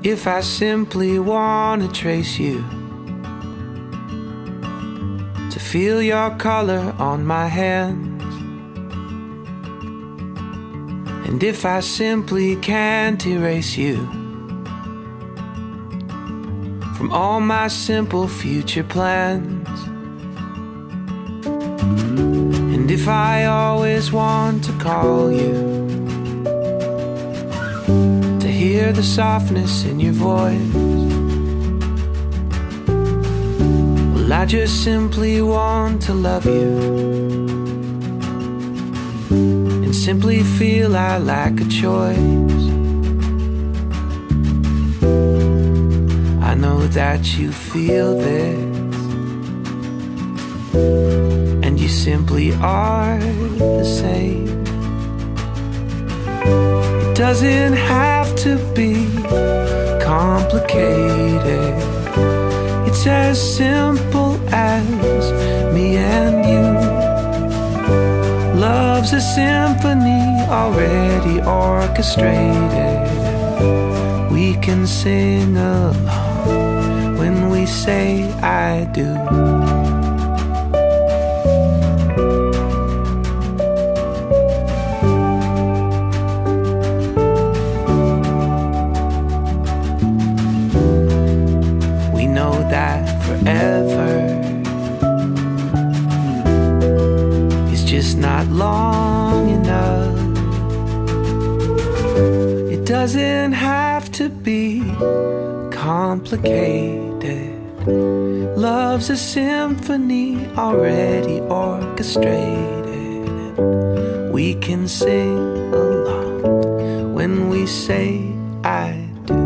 If I simply wanna trace you, to feel your color on my hands, and if I simply can't erase you from all my simple future plans, and if I always want to call you, to hear the softness in your voice, well, I just simply want to love you and simply feel I lack a choice. I know that you feel this, and you simply are the same. It doesn't have to be complicated. It's as simple as me and you. Love's a symphony already orchestrated. We can sing along when we say I do. Forever is just not long enough. It doesn't have to be complicated. Love's a symphony already orchestrated. We can sing along when we say I do.